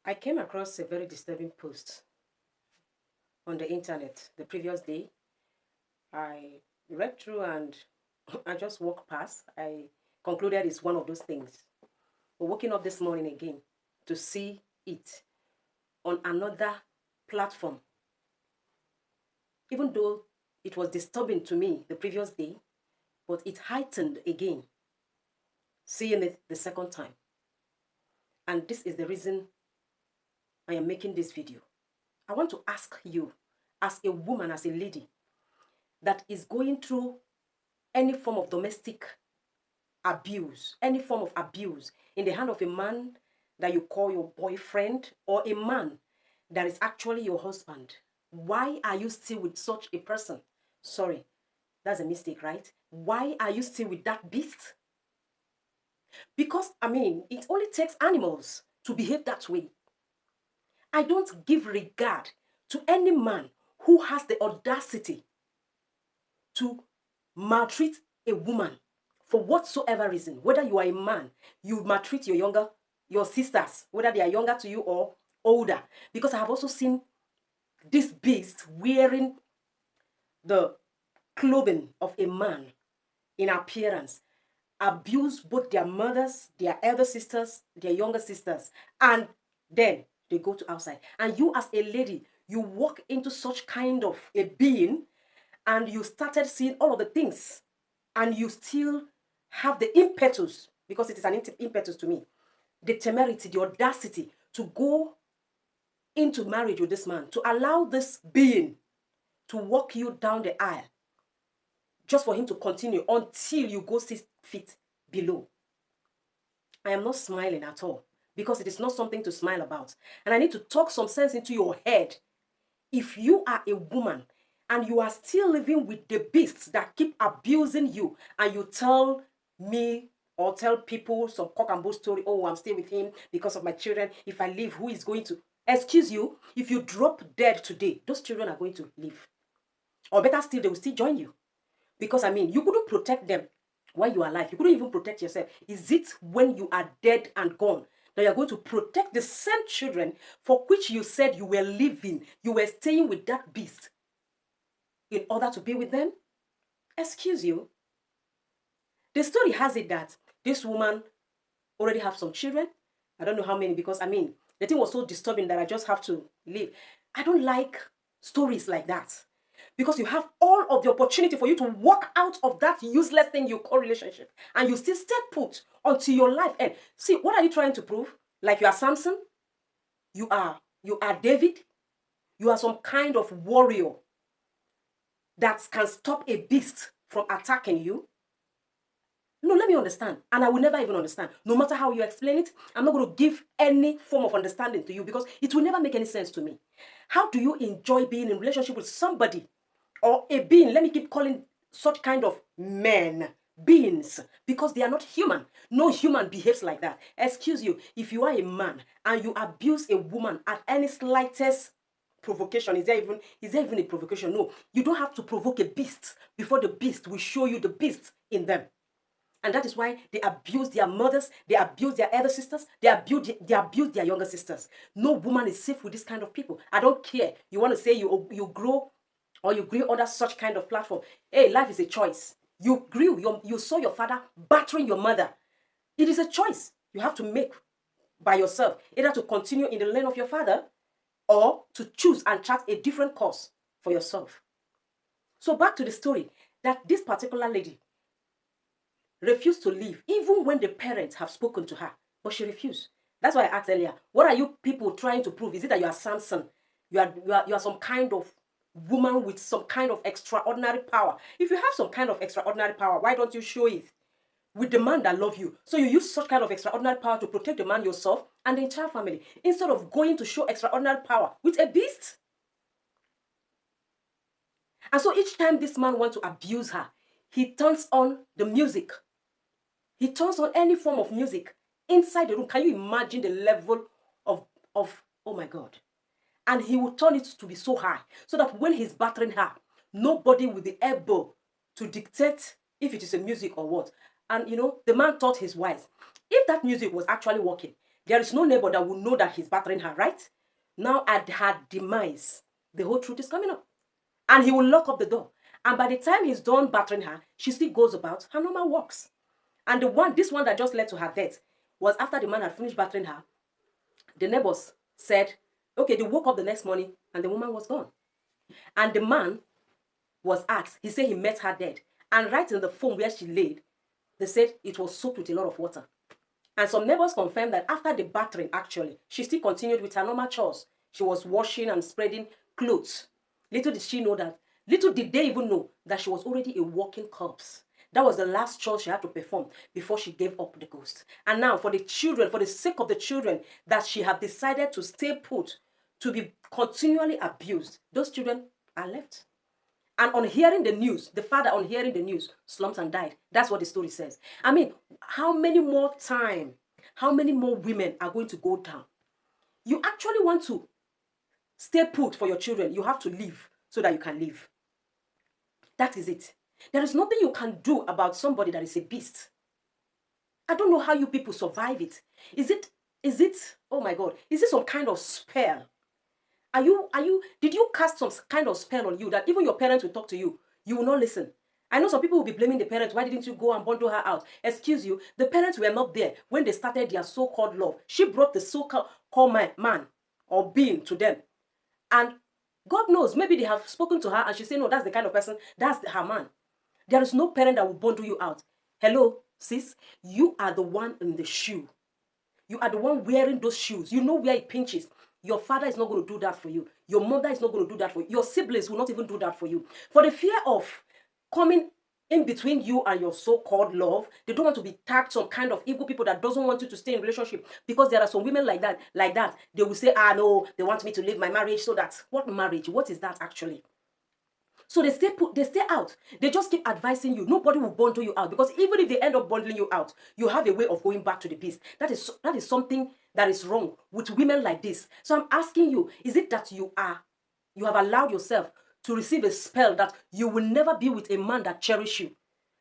I came across a very disturbing post on the internet the previous day. I read through and I just walked past. I concluded it's one of those things. But waking up this morning again to see it on another platform, even though it was disturbing to me the previous day, but it heightened again, seeing it the second time. And this is the reason I am making this video. I want to ask you, as a woman, as a lady, that is going through any form of domestic abuse, any form of abuse in the hand of a man that you call your boyfriend or a man that is actually your husband. Why are you still with such a person? Sorry, that's a mistake, right? Why are you still with that beast? Because, it only takes animals to behave that way. I don't give regard to any man who has the audacity to maltreat a woman for whatsoever reason. Whether you are a man, you maltreat your sisters, whether they are younger to you or older. Because I have also seen this beast wearing the clothing of a man in appearance, abuse both their mothers, their elder sisters, their younger sisters, and then they go to outside. And you as a lady, you walk into such kind of a being and you started seeing all of the things and you still have the impetus, because it is an impetus to me, the temerity, the audacity to go into marriage with this man, to allow this being to walk you down the aisle just for him to continue until you go 6 feet below. I am not smiling at all because it is not something to smile about. And I need to talk some sense into your head. If you are a woman and you are still living with the beasts that keep abusing you, and you tell me or tell people some cock and bull story, oh, I'm staying with him because of my children. If I leave, who is going to? Excuse you, if you drop dead today, those children are going to leave. Or better still, they will still join you. Because you couldn't protect them while you are alive. You couldn't even protect yourself. Is it when you are dead and gone that you're going to protect the same children for which you said you were living, you were staying with that beast in order to be with them? Excuse you. The story has it that this woman already have some children. I don't know how many, because the thing was so disturbing that I just have to leave. I don't like stories like that. Because you have all of the opportunity for you to walk out of that useless thing you call relationship, and you still stay put until your life ends. See, what are you trying to prove? Like you are Samson? You are David? You are some kind of warrior that can stop a beast from attacking you? No, let me understand. And I will never even understand. No matter how you explain it, I'm not going to give any form of understanding to you because it will never make any sense to me. How do you enjoy being in a relationship with somebody or a being? Let me keep calling such kind of men beings because they are not human. No human behaves like that. Excuse you, if you are a man and you abuse a woman at any slightest provocation, is there even a provocation? No, you don't have to provoke a beast before the beast will show you the beast in them. And that is why they abuse their mothers, they abuse their elder sisters, they abuse their younger sisters. No woman is safe with this kind of people. I don't care. You want to say you grow or you grew under such kind of platform. Hey, life is a choice. You grew, you saw your father battering your mother. It is a choice you have to make by yourself, either to continue in the lane of your father or to choose and chart a different course for yourself. So back to the story that this particular lady refused to leave, even when the parents have spoken to her. But she refused. That's why I asked earlier, what are you people trying to prove? Is it that you are Samson? You are some kind of woman with some kind of extraordinary power. If you have some kind of extraordinary power, why don't you show it with the man that loves you? So you use such kind of extraordinary power to protect the man, yourself, and the entire family, instead of going to show extraordinary power with a beast. And so each time this man wants to abuse her, he turns on the music. He turns on any form of music inside the room. Can you imagine the level of oh my God? And he will turn it to be so high so that when he's battering her, nobody will be able to dictate if it is a music or what. And the man taught his wives, if that music was actually working, There is no neighbor that will know that he's battering her, right? Now at her demise, the whole truth is coming up. And he will lock up the door. And by the time he's done battering her, she still goes about her normal walks. And this one that just led to her death was after the man had finished battering her. The neighbors said, okay, they woke up the next morning and the woman was gone. And the man was asked, he said he met her dead. And right in the foam where she laid, they said it was soaked with a lot of water. And some neighbors confirmed that after the battering, actually, she still continued with her normal chores. She was washing and spreading clothes. Little did they even know that she was already a walking corpse. That was the last chore she had to perform before she gave up the ghost. And now for the children, for the sake of the children that she had decided to stay put, to be continually abused, those children are left. And on hearing the news, the father on hearing the news slumped and died. That's what the story says. I mean, how many more women are going to go down? You actually want to stay put for your children. You have to live so that you can live. That is it. There is nothing you can do about somebody that is a beast. I don't know how you people survive it. Is it, oh my God, is it some kind of spell? Did you cast some kind of spell on you that even your parents will talk to you, you will not listen? I know some people will be blaming the parents. Why didn't you go and bundle her out? Excuse you, the parents were not there when they started their so-called love. She brought the so-called man or being to them. And God knows, maybe they have spoken to her and she said, no, that's the kind of person, that's her man. There is no parent that will bundle you out. Hello, sis, you are the one in the shoe. You are the one wearing those shoes. You know where it pinches. Your father is not going to do that for you. Your mother is not going to do that for you. Your siblings will not even do that for you. For the fear of coming in between you and your so-called love, they don't want to be tagged some kind of evil people that doesn't want you to stay in relationship. Because there are some women like that. They will say, no, they want me to leave my marriage so that. What marriage? What is that actually? So they stay out. They just keep advising you. Nobody will bundle you out, because even if they end up bundling you out, you have a way of going back to the beast. That is something that is wrong with women like this. So I'm asking you, is it that you have allowed yourself to receive a spell that you will never be with a man that cherishes you?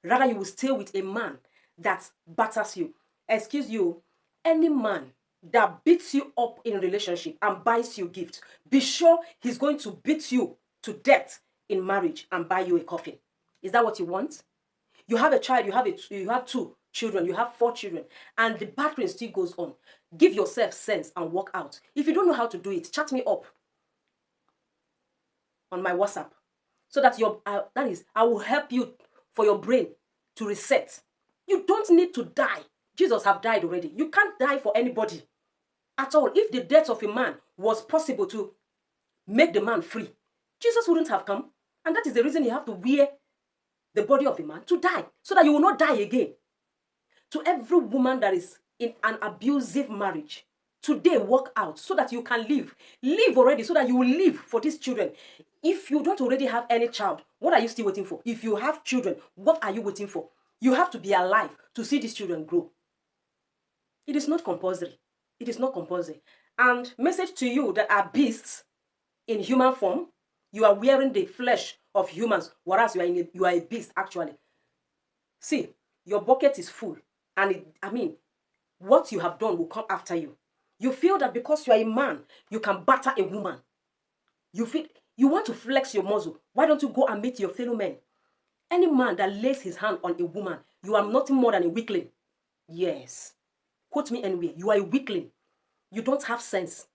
Rather, you will stay with a man that batters you. Excuse you, any man that beats you up in a relationship and buys you gifts, be sure he's going to beat you to death in marriage and buy you a coffin. Is that what you want? You have a child, you have 2 children, you have 4 children, and the battering still goes on. Give yourself sense and walk out. If you don't know how to do it, chat me up on my WhatsApp, so that I will help you for your brain to reset. You don't need to die. Jesus have died already. You can't die for anybody at all. If the death of a man was possible to make the man free, Jesus wouldn't have come. And that is the reason you have to wear the body of a man to die, so that you will not die again. To every woman that is in an abusive marriage, today walk out so that you can live. Live already so that you will live for these children. If you don't already have any child, what are you still waiting for? If you have children, what are you waiting for? You have to be alive to see these children grow. It is not compulsory. It is not compulsory. And message to you that are beasts in human form. You are wearing the flesh of humans, whereas you are a beast actually. See, your bucket is full, and what you have done will come after you. You feel that because you are a man, you can batter a woman. You want to flex your muscle. Why don't you go and meet your fellow men? Any man that lays his hand on a woman, you are nothing more than a weakling. Yes. Quote me anywhere. You are a weakling. You don't have sense.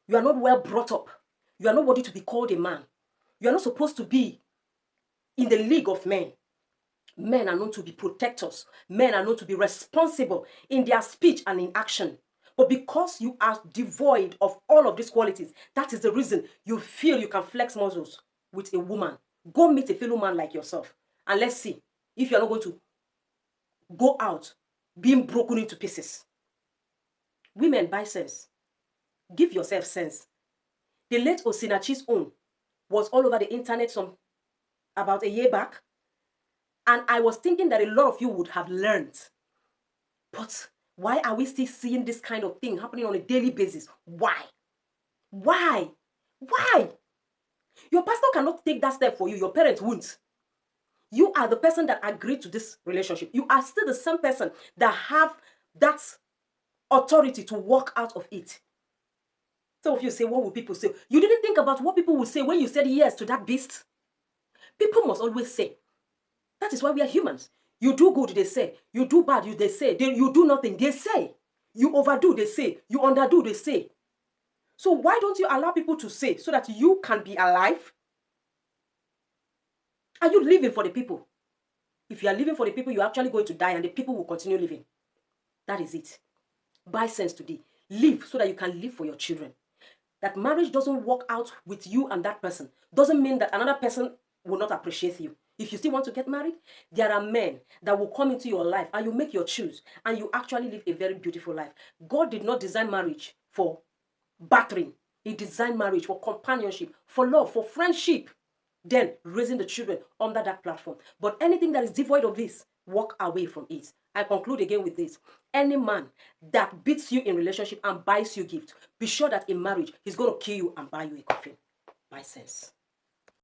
You are not well brought up. You are not worthy to be called a man. You are not supposed to be in the league of men. Men are known to be protectors. Men are known to be responsible in their speech and in action. But because you are devoid of all of these qualities, that is the reason you feel you can flex muscles with a woman. Go meet a fellow man like yourself, and let's see if you are not going to go out being broken into pieces. Women, buy sense. Give yourself sense. The late Osinachi's own was all over the internet about a year back. And I was thinking that a lot of you would have learned. But why are we still seeing this kind of thing happening on a daily basis? Why? Why? Why? Your pastor cannot take that step for you. Your parents won't. You are the person that agreed to this relationship. You are still the same person that have that authority to walk out of it. Some of you say, what will people say? You didn't think about what people will say when you said yes to that beast. People must always say. That is why we are humans. You do good, they say. You do bad, they say. You do nothing, they say. You overdo, they say. You underdo, they say. So why don't you allow people to say so that you can be alive? Are you living for the people? If you are living for the people, you're actually going to die and the people will continue living. That is it. Buy sense today. Live so that you can live for your children. That marriage doesn't work out with you and that person doesn't mean that another person will not appreciate you. If you still want to get married, there are men that will come into your life and you make your choice and you actually live a very beautiful life. God did not design marriage for battering. He designed marriage for companionship, for love, for friendship. Then raising the children under that platform. But anything that is devoid of this, walk away from it. I conclude again with this. Any man that beats you in relationship and buys you gift, be sure that in marriage, he's going to kill you and buy you a coffin. Buy sense.